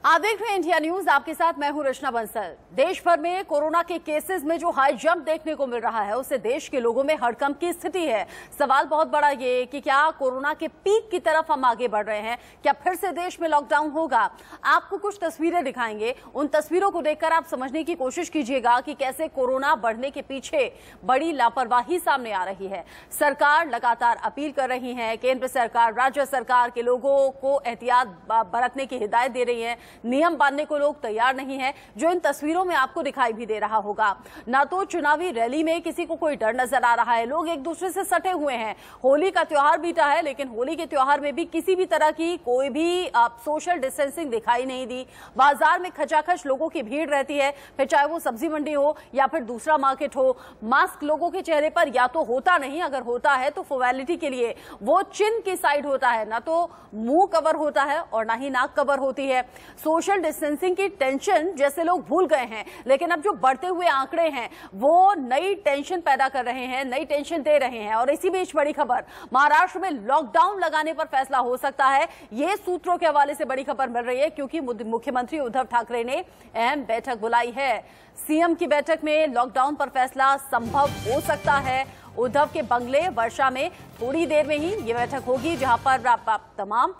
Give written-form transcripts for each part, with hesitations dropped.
आप देख रहे हैं इंडिया न्यूज, आपके साथ मैं हूं रचना बंसल। देश भर में कोरोना के केसेस में जो हाई जंप देखने को मिल रहा है उससे देश के लोगों में हड़कंप की स्थिति है। सवाल बहुत बड़ा ये कि क्या कोरोना के पीक की तरफ हम आगे बढ़ रहे हैं, क्या फिर से देश में लॉकडाउन होगा। आपको कुछ तस्वीरें दिखाएंगे, उन तस्वीरों को देखकर आप समझने की कोशिश कीजिएगा कि कैसे कोरोना बढ़ने के पीछे बड़ी लापरवाही सामने आ रही है। सरकार लगातार अपील कर रही है, केंद्र सरकार राज्य सरकार के लोगों को एहतियात बरतने की हिदायत दे रही है, नियम बांधने को लोग तैयार नहीं है, जो इन तस्वीरों में आपको दिखाई भी दे रहा होगा। ना तो चुनावी रैली में किसी को कोई डर नजर आ रहा है, लोग एक दूसरे से सटे हुए हैं। होली का त्योहार बीता है, लेकिन होली के त्योहार में भी किसी भी तरह की कोई भी सोशल डिस्टेंसिंग दिखाई नहीं दी। बाजार में खचाखच लोगों की भीड़ रहती है, फिर चाहे वो सब्जी मंडी हो या फिर दूसरा मार्केट हो। मास्क लोगों के चेहरे पर या तो होता नहीं, अगर होता है तो फॉर्मेलिटी के लिए वो चिन की साइड होता है, ना तो मुंह कवर होता है और ना ही नाक कवर होती है। सोशल डिस्टेंसिंग की टेंशन जैसे लोग भूल गए हैं, लेकिन अब जो बढ़ते हुए आंकड़े हैं वो नई टेंशन पैदा कर रहे हैं, नई टेंशन दे रहे हैं। और इसी बीच बड़ी खबर, महाराष्ट्र में लॉकडाउन लगाने पर फैसला हो सकता है, ये सूत्रों के हवाले से बड़ी खबर मिल रही है, क्योंकि मुख्यमंत्री उद्धव ठाकरे ने अहम बैठक बुलाई है। सीएम की बैठक में लॉकडाउन पर फैसला संभव हो सकता है। उद्धव के बंगले वर्षा में थोड़ी देर में ही ये बैठक होगी, जहां पर तमाम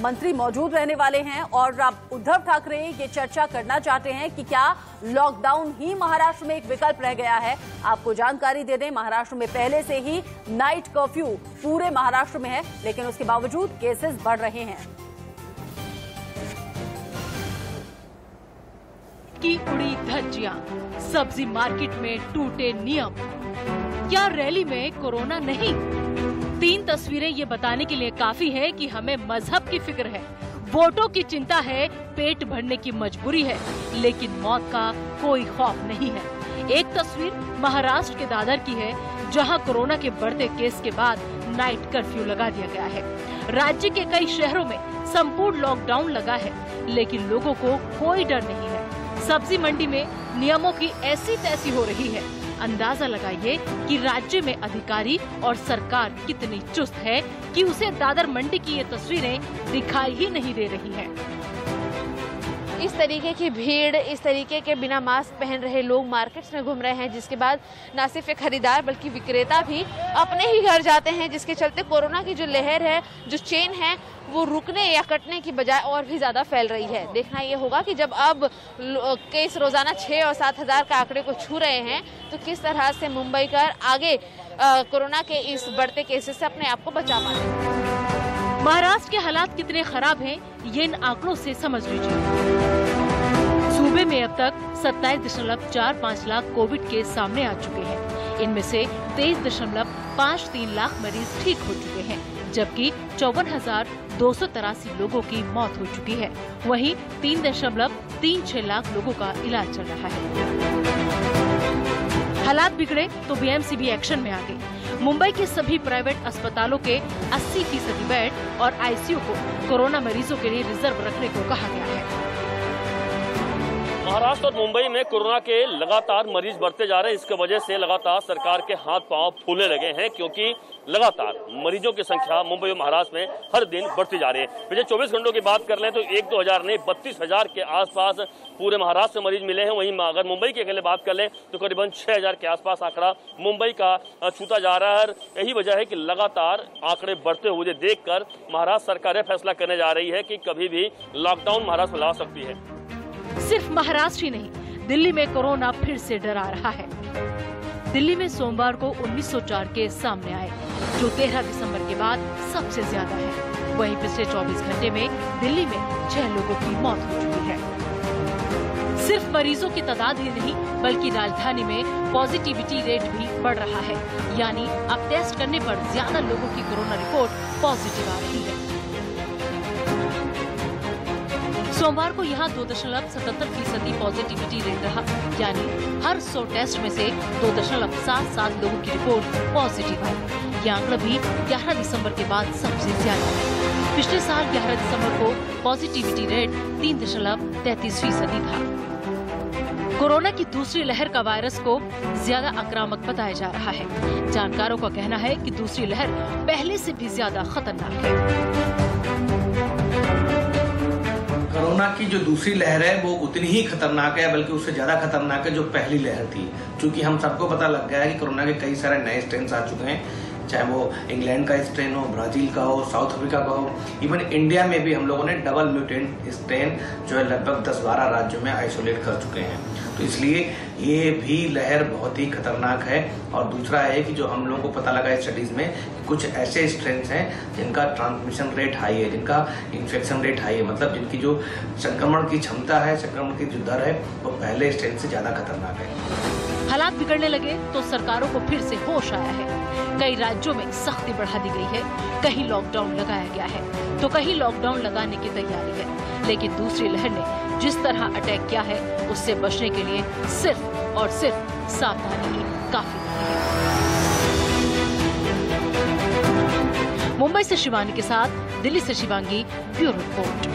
मंत्री मौजूद रहने वाले हैं और उद्धव ठाकरे ये चर्चा करना चाहते हैं कि क्या लॉकडाउन ही महाराष्ट्र में एक विकल्प रह गया है। आपको जानकारी दे दें, महाराष्ट्र में पहले से ही नाइट कर्फ्यू पूरे महाराष्ट्र में है, लेकिन उसके बावजूद केसेस बढ़ रहे हैं। की उड़ी धज्जियां, सब्जी मार्केट में टूटे नियम, क्या रैली में कोरोना नहीं? 3 तस्वीरें ये बताने के लिए काफी है कि हमें मजहब की फिक्र है, वोटों की चिंता है, पेट भरने की मजबूरी है, लेकिन मौत का कोई खौफ नहीं है। एक तस्वीर महाराष्ट्र के दादर की है, जहां कोरोना के बढ़ते केस के बाद नाइट कर्फ्यू लगा दिया गया है। राज्य के कई शहरों में संपूर्ण लॉकडाउन लगा है, लेकिन लोगों को कोई डर नहीं है। सब्जी मंडी में नियमों की ऐसी तैसी हो रही है, अंदाजा लगाइए कि राज्य में अधिकारी और सरकार कितनी चुस्त है कि उसे दादर मंडी की ये तस्वीरें दिखाई ही नहीं दे रही हैं। इस तरीके की भीड़, इस तरीके के बिना मास्क पहन रहे लोग मार्केट्स में घूम रहे हैं, जिसके बाद न सिर्फ एक खरीदार बल्कि विक्रेता भी अपने ही घर जाते हैं, जिसके चलते कोरोना की जो लहर है, जो चेन है, वो रुकने या कटने की बजाय और भी ज्यादा फैल रही है। देखना ये होगा कि जब अब केस रोजाना 6 और 7 हजार का आंकड़े को छू रहे हैं, तो किस तरह से मुंबई कर आगे कोरोना के इस बढ़ते केसेस से अपने आप को बचा पाए। महाराष्ट्र के हालात कितने खराब हैं, ये इन आंकड़ों से समझ लीजिए। सूबे में अब तक 27.45 लाख कोविड केस सामने आ चुके हैं। इनमें से 23.53 लाख मरीज ठीक हो चुके हैं, जबकि 54,283 लोगों की मौत हो चुकी है। वहीं 3.36 लाख लोगों का इलाज चल रहा है। हालात बिगड़े तो बीएमसी भी एक्शन में आ गई। मुंबई के सभी प्राइवेट अस्पतालों के 80% बेड और आईसीयू को कोरोना मरीजों के लिए रिजर्व रखने को कहा गया है। महाराष्ट्र और मुंबई में कोरोना के लगातार मरीज बढ़ते जा रहे हैं। इसकी वजह से लगातार सरकार के हाथ पांव फूलने लगे हैं, क्योंकि लगातार मरीजों की संख्या मुंबई और महाराष्ट्र में हर दिन बढ़ती जा रही है। पिछले 24 घंटों की बात कर लें तो 1-2 हजार नहीं, 32,000 के आसपास पूरे महाराष्ट्र में मरीज मिले हैं। वहीं अगर मुंबई की अकेले बात कर लें तो करीबन 6,000 के आसपास आंकड़ा मुंबई का छूता जा रहा है। यही वजह है कि लगातार आंकड़े बढ़ते हुए देखकर महाराष्ट्र सरकार यह फैसला करने जा रही है कि कभी भी लॉकडाउन महाराष्ट्र में ला सकती है। सिर्फ महाराष्ट्र ही नहीं, दिल्ली में कोरोना फिर से डरा रहा है। दिल्ली में सोमवार को 1904 केस सामने आए, जो 13 दिसंबर के बाद सबसे ज्यादा है। वहीं पिछले 24 घंटे में दिल्ली में 6 लोगों की मौत हो चुकी है। सिर्फ मरीजों की तादाद ही नहीं, बल्कि राजधानी में पॉजिटिविटी रेट भी बढ़ रहा है, यानी अब टेस्ट करने पर ज्यादा लोगों की कोरोना रिपोर्ट पॉजिटिव आ रही है। सोमवार को यहाँ 2.77% पॉजिटिविटी रेट रहा, यानी हर 100 टेस्ट में से 2.77 लोगों की रिपोर्ट पॉजिटिव आई। यह आंकड़ा भी 11 दिसंबर के बाद सबसे ज्यादा है। पिछले साल 11 दिसंबर को पॉजिटिविटी रेट 3.33% था। कोरोना की दूसरी लहर का वायरस को ज्यादा आक्रामक बताया जा रहा है। जानकारों का कहना है कि दूसरी लहर पहले से भी ज्यादा खतरनाक है। कोरोना की जो दूसरी लहर है वो उतनी ही खतरनाक है, बल्कि उससे ज्यादा खतरनाक है जो पहली लहर थी। क्योंकि हम सबको पता लग गया है कि कोरोना के कई सारे नए स्ट्रेन आ चुके हैं, चाहे वो इंग्लैंड का स्ट्रेन हो, ब्राजील का हो, साउथ अफ्रीका का हो, इवन इंडिया में भी हम लोगों ने डबल म्यूटेंट स्ट्रेन जो है लगभग 10-12 राज्यों में आइसोलेट कर चुके हैं। तो इसलिए ये भी लहर बहुत ही खतरनाक है। और दूसरा है कि जो हम लोगों को पता लगा स्टडीज में कि कुछ ऐसे स्ट्रेन हैं जिनका ट्रांसमिशन रेट हाई है, जिनका इन्फेक्शन रेट हाई है, मतलब जिनकी जो संक्रमण की क्षमता है, संक्रमण की जो दर है वो पहले स्ट्रेन से ज्यादा खतरनाक है। हालात बिगड़ने लगे तो सरकारों को फिर से होश आया है। कई राज्यों में सख्ती बढ़ा दी गई है, कहीं लॉकडाउन लगाया गया है तो कहीं लॉकडाउन लगाने की तैयारी है। लेकिन दूसरी लहर ने जिस तरह अटैक किया है उससे बचने के लिए सिर्फ और सिर्फ सावधानी ही काफी है। मुंबई से शिवानी के साथ दिल्ली से शिवांगी, ब्यूरो रिपोर्ट।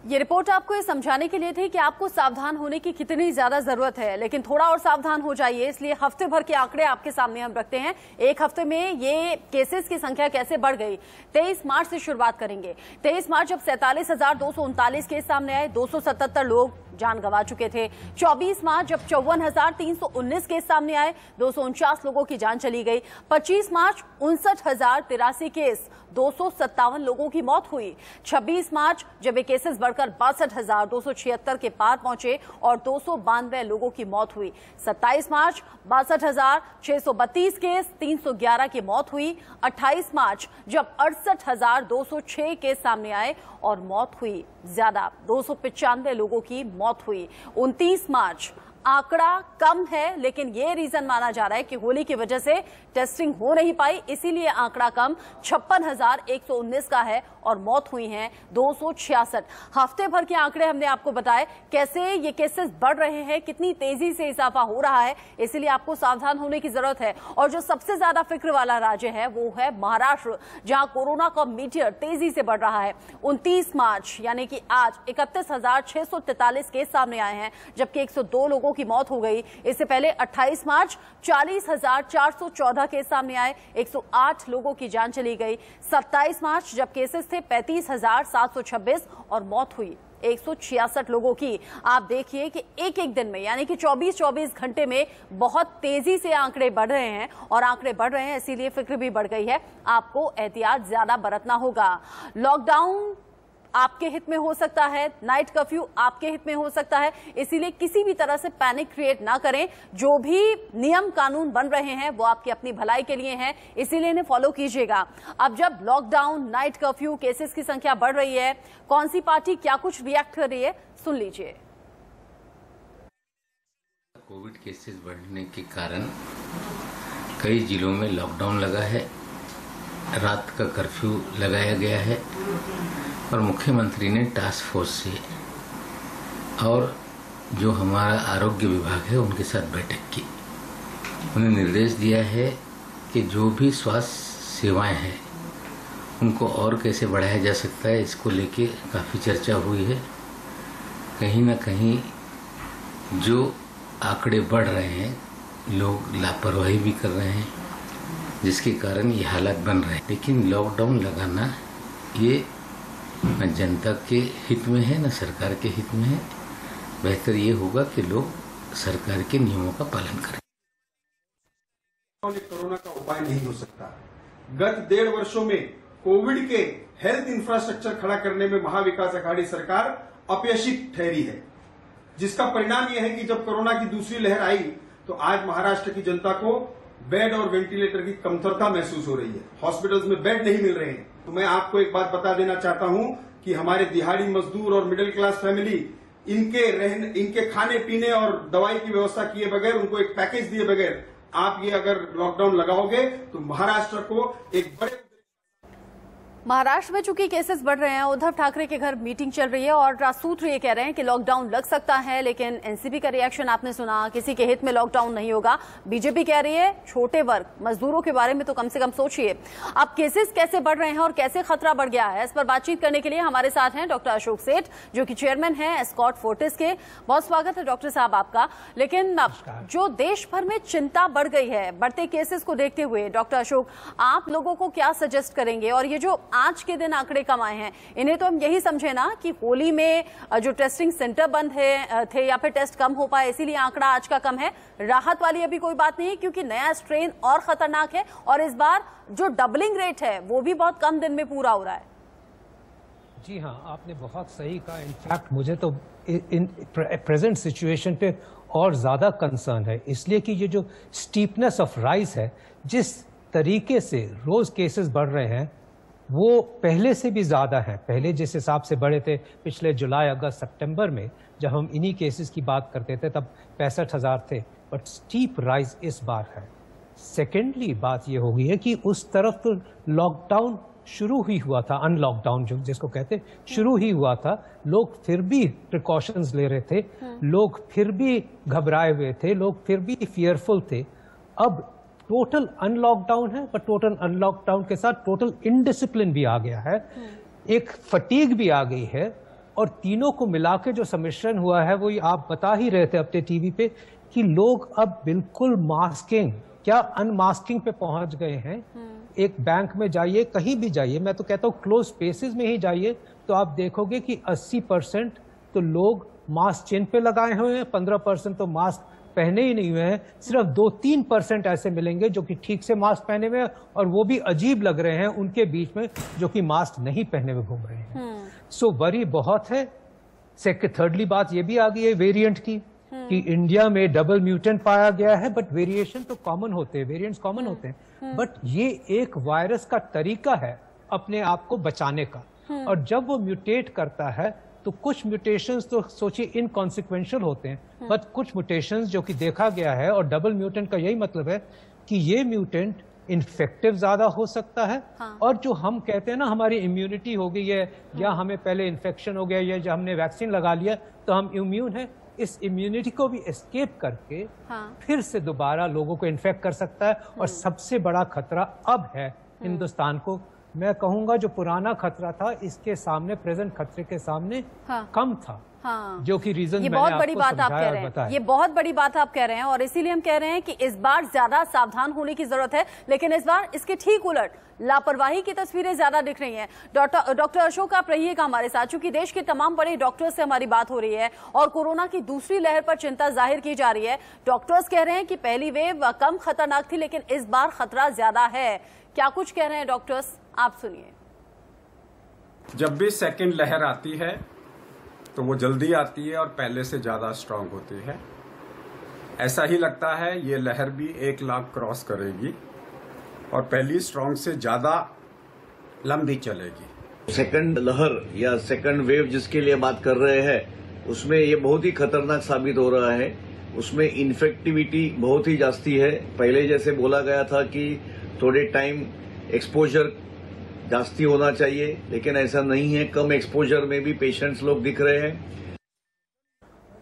ये रिपोर्ट आपको ये समझाने के लिए थी कि आपको सावधान होने की कितनी ज्यादा जरूरत है, लेकिन थोड़ा और सावधान हो जाइए। इसलिए हफ्ते भर के आंकड़े आपके सामने हम रखते हैं। एक हफ्ते में ये केसेस की संख्या कैसे बढ़ गई। 23 मार्च से शुरुआत करेंगे। 23 मार्च जब 47,239 केस सामने आए, 277 लोग जान गंवा चुके थे। 24 मार्च जब 54,319 केस सामने आए, 249 लोगों की जान चली गई। 25 मार्च 59,083 केस, 257 लोगों की मौत हुई। 26 मार्च जब ये केसेस बढ़कर 62,276 के पार पहुंचे और 292 लोगों की मौत हुई। 27 मार्च 62,632 केस, 311 की मौत हुई। 28 मार्च जब 68,206 केस सामने आए और मौत हुई ज्यादा, 295 लोगों की मौत हुई। 29 मार्च आंकड़ा कम है, लेकिन ये रीजन माना जा रहा है कि होली की वजह से टेस्टिंग हो नहीं पाई, इसीलिए आंकड़ा कम 56,119 का है और मौत हुई हैं 266। हफ्ते भर के आंकड़े हमने आपको बताए कैसे ये केसेस बढ़ रहे हैं, कितनी तेजी से इजाफा हो रहा है, इसीलिए आपको सावधान होने की जरूरत है। और जो सबसे ज्यादा फिक्र वाला राज्य है वो है महाराष्ट्र, जहां कोरोना का मीटर तेजी से बढ़ रहा है। 29 मार्च यानी कि आज 31,643 केस सामने आए हैं, जबकि 102 लोगों की मौत हो गई। इससे पहले 28 मार्च 40,414 केस सामने आए, 108 लोगों की जान चली गई। 27 मार्च जब केसेस थे 35,726 और मौत हुई 166 लोगों की। आप देखिए कि एक एक दिन में यानी कि 24-24 घंटे में बहुत तेजी से आंकड़े बढ़ रहे हैं, और आंकड़े बढ़ रहे हैं इसीलिए फिक्र भी बढ़ गई है। आपको एहतियात ज्यादा बरतना होगा। लॉकडाउन आपके हित में हो सकता है, नाइट कर्फ्यू आपके हित में हो सकता है, इसीलिए किसी भी तरह से पैनिक क्रिएट ना करें। जो भी नियम कानून बन रहे हैं वो आपकी अपनी भलाई के लिए हैं, इसीलिए इन्हें फॉलो कीजिएगा। अब जब लॉकडाउन, नाइट कर्फ्यू, केसेस की संख्या बढ़ रही है, कौन सी पार्टी क्या कुछ रिएक्ट कर रही है, सुन लीजिए। कोविड केसेस बढ़ने के कारण कई जिलों में लॉकडाउन लगा है, रात का कर्फ्यू लगाया गया है और मुख्यमंत्री ने टास्क फोर्स से और जो हमारा आरोग्य विभाग है उनके साथ बैठक की। उन्हें निर्देश दिया है कि जो भी स्वास्थ्य सेवाएं हैं उनको और कैसे बढ़ाया जा सकता है, इसको लेके काफ़ी चर्चा हुई है। कहीं ना कहीं जो आंकड़े बढ़ रहे हैं, लोग लापरवाही भी कर रहे हैं, जिसके कारण ये हालात बन रहे हैं। लेकिन लॉकडाउन लगाना ये न जनता के हित में है न सरकार के हित में है। बेहतर ये होगा कि लोग सरकार के नियमों का पालन करें। कोरोना का उपाय नहीं हो सकता। गत 1.5 वर्षों में कोविड के हेल्थ इंफ्रास्ट्रक्चर खड़ा करने में महाविकास अघाड़ी सरकार अपयशी ठहरी है, जिसका परिणाम यह है कि जब कोरोना की दूसरी लहर आई तो आज महाराष्ट्र की जनता को बेड और वेंटिलेटर की कमतरता महसूस हो रही है। हॉस्पिटल्स में बेड नहीं मिल रहे हैं। तो मैं आपको एक बात बता देना चाहता हूं कि हमारे दिहाड़ी मजदूर और मिडिल क्लास फैमिली इनके खाने पीने और दवाई की व्यवस्था किए बगैर, उनको एक पैकेज दिए बगैर आप ये अगर लॉकडाउन लगाओगे तो महाराष्ट्र को एक बड़े महाराष्ट्र में चूंकि केसेस बढ़ रहे हैं, उद्धव ठाकरे के घर मीटिंग चल रही है और सूत्र ये कह रहे हैं कि लॉकडाउन लग सकता है, लेकिन एनसीपी का रिएक्शन आपने सुना, किसी के हित में लॉकडाउन नहीं होगा। बीजेपी कह रही है छोटे वर्ग मजदूरों के बारे में तो कम से कम सोचिए। अब केसेस कैसे बढ़ रहे हैं और कैसे खतरा बढ़ गया है, इस पर बातचीत करने के लिए हमारे साथ हैं डॉक्टर अशोक सेठ, जो कि चेयरमैन है एस्कॉर्ट फोर्टिस के। बहुत स्वागत है डॉक्टर साहब आपका। लेकिन जो देश भर में चिंता बढ़ गई है बढ़ते केसेस को देखते हुए, डॉक्टर अशोक आप लोगों को क्या सजेस्ट करेंगे, और ये जो आज के दिन आंकड़े कम आए हैं, इन्हें तो हम यही समझे ना कि होली में जो टेस्टिंग सेंटर बंद थे या फिर टेस्ट कम हो पाए, इसीलिए आंकड़ा आज का कम है। राहत वाली अभी कोई बात नहीं है, क्योंकि नया स्ट्रेन और खतरनाक है और इस बार जो डबलिंग रेट है वो भी बहुत कम दिन में पूरा हो रहा है। जी हाँ, आपने बहुत सही कहा। इनफैक्ट मुझे तो इन प्रेजेंट सिचुएशन पे और ज़्यादा कंसर्न है, इसलिए कि ये जो स्टीपनेस ऑफ राइज है, जिस तरीके से रोज़ केसेस बढ़ रहे हैं वो पहले से भी ज़्यादा है। पहले जिस हिसाब से बढ़े थे पिछले जुलाई, अगस्त, सितंबर में जब हम इन्हीं केसेस की बात करते थे तब 65,000 थे, बट स्टीप राइज इस बार है। सेकेंडली बात ये हो गई है कि उस तरफ तो लॉकडाउन शुरू ही हुआ था, अनलॉकडाउन जो जिसको कहते शुरू ही हुआ था, लोग फिर भी प्रिकॉशंस ले रहे थे, लोग फिर भी घबराए हुए थे, लोग फिर भी फियरफुल थे। अब टोटल अनलॉकडाउन है, पर टोटल अनलॉकडाउन के साथ टोटल इनडिसिप्लिन भी आ गया है, एक फटीग भी आ गई है, और तीनों को मिला के जो सम्मिश्रण हुआ है वो आप बता ही रहे थे अपने टीवी पे कि लोग अब बिल्कुल मास्किंग क्या अनमास्किंग पे पहुंच गए हैं। एक बैंक में जाइए, कहीं भी जाइए, मैं तो कहता हूँ क्लोज स्पेसेस में ही जाइए, तो आप देखोगे कि 80% तो लोग मास्क चिन्ह पे लगाए हुए हैं, 15% तो मास्क पहने ही नहीं हुए हैं। सिर्फ 2-3% ऐसे मिलेंगे जो कि ठीक से मास्क पहने हुए हैं, और वो भी अजीब लग रहे हैं उनके बीच में जो कि मास्क नहीं पहने हुए घूम रहे हैं। सो वरी बहुत है। थर्डली बात ये भी आ गई है वेरिएंट की, कि इंडिया में डबल म्यूटेंट पाया गया है, बट वेरिएशन तो कॉमन होते हैं, वेरिएंट्स कॉमन होते हैं, बट ये एक वायरस का तरीका है अपने आप को बचाने का। और जब वो म्यूटेट करता है तो कुछ म्यूटेशंस तो सोचिए इनकॉन्सिक्वेंशियल होते हैं, बट कुछ म्यूटेशंस जो कि देखा गया है, और डबल म्यूटेंट का यही मतलब है कि ये म्यूटेंट इन्फेक्टिव ज्यादा हो सकता है। और जो हम कहते हैं ना हमारी इम्यूनिटी हो गई है, या हमें पहले इन्फेक्शन हो गया, या जो हमने वैक्सीन लगा लिया तो हम इम्यून है, इस इम्यूनिटी को भी एस्केप करके फिर से दोबारा लोगों को इन्फेक्ट कर सकता है। और सबसे बड़ा खतरा अब है हिंदुस्तान को, मैं कहूंगा जो पुराना खतरा था इसके सामने, प्रेजेंट खतरे के सामने कम था। जो कि रीजन ये बहुत बड़ी बात आप कह रहे हैं, ये बहुत बड़ी बात आप कह रहे हैं, और इसीलिए हम कह रहे हैं कि इस बार ज्यादा सावधान होने की जरूरत है। लेकिन इस बार इसके ठीक उलट लापरवाही की तस्वीरें ज्यादा दिख रही हैं। डॉक्टर अशोक, आप रहिएगा हमारे साथ, चूंकि देश के तमाम बड़े डॉक्टर्स से हमारी बात हो रही है और कोरोना की दूसरी लहर पर चिंता जाहिर की जा रही है। डॉक्टर्स कह रहे हैं कि पहली वेव कम खतरनाक थी, लेकिन इस बार खतरा ज्यादा है। क्या कुछ कह रहे हैं डॉक्टर्स, आप सुनिए। जब भी सेकेंड लहर आती है तो वो जल्दी आती है और पहले से ज्यादा स्ट्रांग होती है। ऐसा ही लगता है ये लहर भी 1 लाख क्रॉस करेगी और पहली स्ट्रांग से ज्यादा लंबी चलेगी। सेकंड लहर या सेकंड वेव जिसके लिए बात कर रहे हैं, उसमें ये बहुत ही खतरनाक साबित हो रहा है। उसमें इन्फेक्टिविटी बहुत ही जास्ती है। पहले जैसे बोला गया था कि थोड़े टाइम एक्सपोजर जास्ती होना चाहिए, लेकिन ऐसा नहीं है। कम एक्सपोजर में भी पेशेंट्स लोग दिख रहे हैं।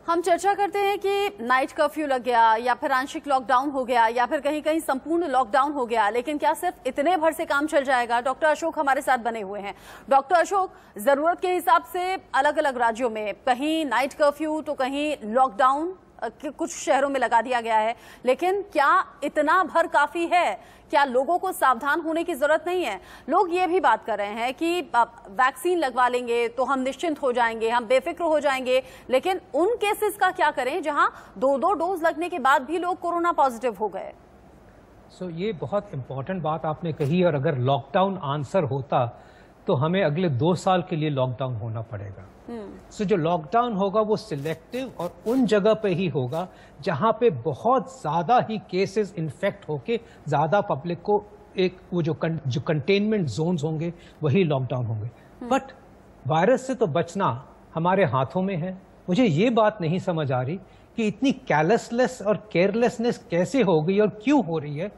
हम चर्चा करते हैं कि नाइट कर्फ्यू लग गया, या फिर आंशिक लॉकडाउन हो गया, या फिर कहीं कहीं संपूर्ण लॉकडाउन हो गया, लेकिन क्या सिर्फ इतने भर से काम चल जाएगा? डॉक्टर अशोक हमारे साथ बने हुए हैं। डॉक्टर अशोक, जरूरत के हिसाब से अलग अलग राज्यों में कहीं नाइट कर्फ्यू तो कहीं लॉकडाउन कुछ शहरों में लगा दिया गया है, लेकिन क्या इतना भर काफी है? क्या लोगों को सावधान होने की जरूरत नहीं है? लोग ये भी बात कर रहे हैं कि वैक्सीन लगवा लेंगे तो हम निश्चिंत हो जाएंगे, हम बेफिक्र हो जाएंगे, लेकिन उन केसेस का क्या करें जहां 2-2 डोज लगने के बाद भी लोग कोरोना पॉजिटिव हो गए? ये बहुत इंपॉर्टेंट बात आपने कही, और अगर लॉकडाउन आंसर होता तो हमें अगले 2 साल के लिए लॉकडाउन होना पड़ेगा। जो लॉकडाउन होगा वो सिलेक्टिव और उन जगह पे ही होगा जहां पे बहुत ज्यादा ही केसेस इन्फेक्ट होके ज्यादा पब्लिक को एक वो जो कंटेनमेंट जोन्स होंगे वही लॉकडाउन होंगे। बट वायरस से तो बचना हमारे हाथों में है। मुझे ये बात नहीं समझ आ रही कि इतनी कैलेसलेस और केयरलेसनेस कैसे हो गई और क्यों हो रही है,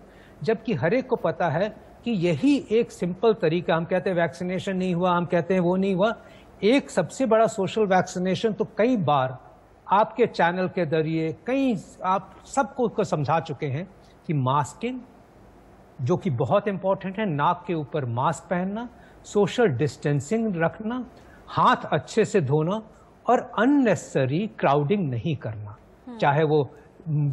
जबकि हर एक को पता है कि यही एक सिंपल तरीका, हम कहते हैं वैक्सीनेशन नहीं हुआ, हम कहते हैं वो नहीं हुआ, एक सबसे बड़ा सोशल वैक्सीनेशन तो कई बार आपके चैनल के जरिए कई आप सबको समझा चुके हैं कि मास्किंग, जो कि बहुत इंपॉर्टेंट है, नाक के ऊपर मास्क पहनना, सोशल डिस्टेंसिंग रखना, हाथ अच्छे से धोना और अननेसेसरी क्राउडिंग नहीं करना, चाहे वो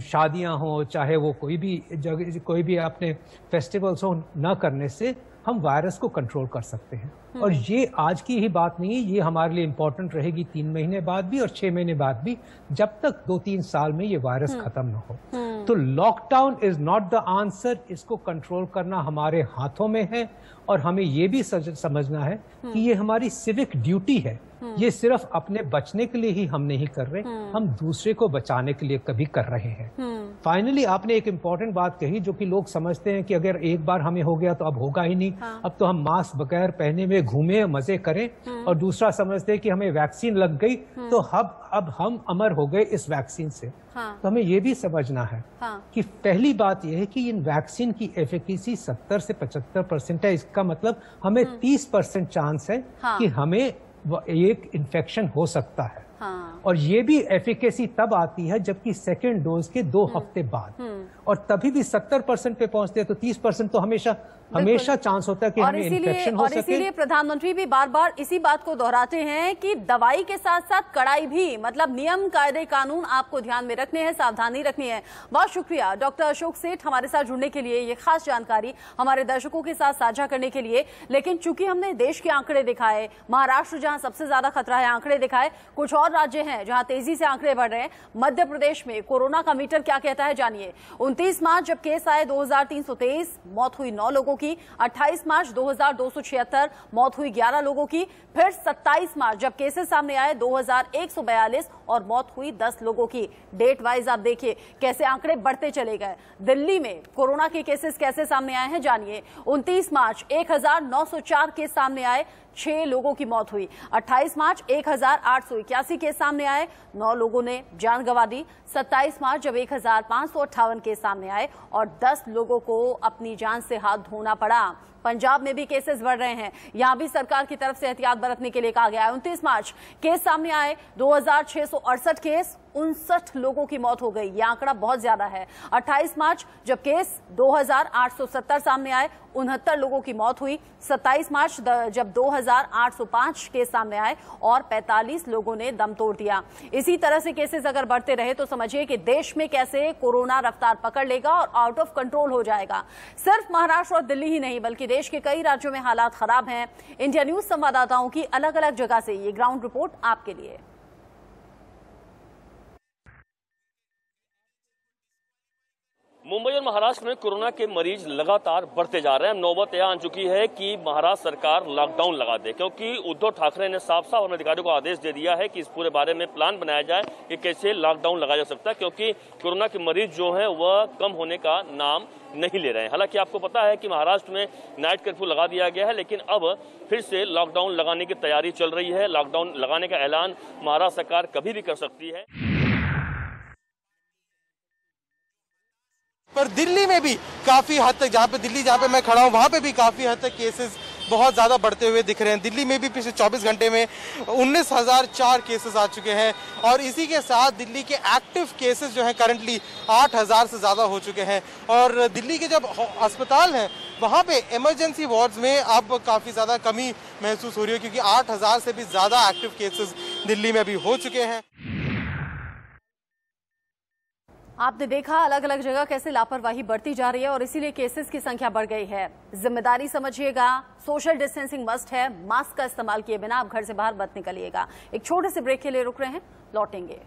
शादियां हो, चाहे वो कोई भी जगह, कोई भी अपने फेस्टिवल्स हो, न करने से हम वायरस को कंट्रोल कर सकते हैं। और ये आज की ही बात नहीं है, ये हमारे लिए इम्पोर्टेंट रहेगी 3 महीने बाद भी और 6 महीने बाद भी, जब तक 2-3 साल में ये वायरस खत्म ना हो। तो lockdown is not the answer, इसको कंट्रोल करना हमारे हाथों में है और हमें ये भी समझना है कि ये हमारी सिविक ड्यूटी है। ये सिर्फ अपने बचने के लिए ही हम नहीं कर रहे, हम दूसरे को बचाने के लिए कभी कर रहे हैं। फाइनली आपने एक इम्पॉर्टेंट बात कही, जो कि लोग समझते हैं कि अगर एक बार हमें हो गया तो अब होगा ही नहीं, अब तो हम मास्क बगैर पहने में घूमे मजे करें। और दूसरा समझते हैं कि हमें वैक्सीन लग गई तो अब हम अमर हो गए इस वैक्सीन से। तो हमें ये भी समझना है कि पहली बात यह है कि इन वैक्सीन की एफिकेसी 70 से 75% है। इसका मतलब हमें 30% चांस है कि हमें एक इन्फेक्शन हो सकता है। और ये भी एफिकेसी तब आती है जबकि सेकेंड डोज के 2 हफ्ते बाद, और तभी भी 70% पे पहुंचते हैं। तो 30% तो हमेशा चांस होता है कि हमें इन्फेक्शन हो सके। इसीलिए प्रधानमंत्री भी बार बार इसी बात को दोहराते हैं कि दवाई के साथ साथ कड़ाई भी, मतलब नियम कायदे कानून आपको ध्यान में रखने हैं, सावधानी रखनी है। बहुत शुक्रिया डॉक्टर अशोक सेठ हमारे साथ जुड़ने के लिए, ये खास जानकारी हमारे दर्शकों के साथ साझा करने के लिए। लेकिन चूंकि हमने देश के आंकड़े दिखाए, महाराष्ट्र जहां सबसे ज्यादा खतरा है आंकड़े दिखाए, कुछ और राज्य हैं जहां तेजी से आंकड़े बढ़ रहे हैं। मध्य प्रदेश में कोरोना का मीटर क्या कहता है, जानिए। 29 मार्च जब केस आए 2323, मौत हुई 9 लोगों की। 28 मार्च 2276, मौत हुई 11 लोगों की। फिर 27 मार्च जब केसेस सामने आए 2142 और मौत हुई 10 लोगों की। डेट वाइज आप देखिए कैसे आंकड़े बढ़ते चले गए। दिल्ली में कोरोना के केसेस कैसे सामने आए हैं, जानिए। 29 मार्च 1904 केस सामने आए, 6 लोगों की मौत हुई। 28 मार्च 1881 केस सामने आए, 9 लोगों ने जान गंवा दी। 27 मार्च जब 1558 केस सामने आए और 10 लोगों को अपनी जान से हाथ धोना पड़ा। पंजाब में भी केसेस बढ़ रहे हैं, यहां भी सरकार की तरफ से एहतियात बरतने के लिए कहा गया है। 29 मार्च केस सामने आए 2668 केस, 59 लोगों की मौत हो गई। यह आंकड़ा बहुत ज्यादा है। 28 मार्च जब केस 2870 सामने आए, 69 लोगों की मौत हुई। 27 मार्च जब 2805 केस सामने आए और 45 लोगों ने दम तोड़ दिया। इसी तरह से केसेस अगर बढ़ते रहे तो समझिए कि देश में कैसे कोरोना रफ्तार पकड़ लेगा और आउट ऑफ कंट्रोल हो जाएगा। सिर्फ महाराष्ट्र और दिल्ली ही नहीं बल्कि देश के कई राज्यों में हालात खराब हैं। इंडिया न्यूज संवाददाताओं की अलग अलग जगह से ये ग्राउंड रिपोर्ट आपके लिए। मुंबई और महाराष्ट्र में कोरोना के मरीज लगातार बढ़ते जा रहे हैं। नौबत यह आ चुकी है कि महाराष्ट्र सरकार लॉकडाउन लगा दे, क्योंकि उद्धव ठाकरे ने साफ साफ अपने अधिकारियों को आदेश दे दिया है कि इस पूरे बारे में प्लान बनाया जाए कि कैसे लॉकडाउन लगाया जा सकता है, क्योंकि कोरोना के मरीज जो हैं वह कम होने का नाम नहीं ले रहे हैं। हालांकि आपको पता है कि महाराष्ट्र में नाइट कर्फ्यू लगा दिया गया है, लेकिन अब फिर से लॉकडाउन लगाने की तैयारी चल रही है। लॉकडाउन लगाने का ऐलान महाराष्ट्र सरकार कभी भी कर सकती है। पर दिल्ली में भी काफ़ी हद तक, जहाँ पे मैं खड़ा हूँ वहाँ पे भी काफ़ी हद तक केसेस बहुत ज़्यादा बढ़ते हुए दिख रहे हैं। दिल्ली में भी पिछले 24 घंटे में 19,004 केसेस आ चुके हैं और इसी के साथ दिल्ली के एक्टिव केसेस जो हैं करंटली 8,000 से ज़्यादा हो चुके हैं। और दिल्ली के जब अस्पताल हैं वहाँ पे इमरजेंसी वार्ड्स में अब काफ़ी ज़्यादा कमी महसूस हो रही है, क्योंकि 8,000 से भी ज़्यादा एक्टिव केसेस दिल्ली में अभी हो चुके हैं। आपने देखा अलग अलग जगह कैसे लापरवाही बढ़ती जा रही है और इसीलिए केसेस की संख्या बढ़ गई है। जिम्मेदारी समझिएगा, सोशल डिस्टेंसिंग मस्ट है, मास्क का इस्तेमाल किए बिना आप घर से बाहर मत निकलिएगा। एक छोटे से ब्रेक के लिए रुक रहे हैं, लौटेंगे।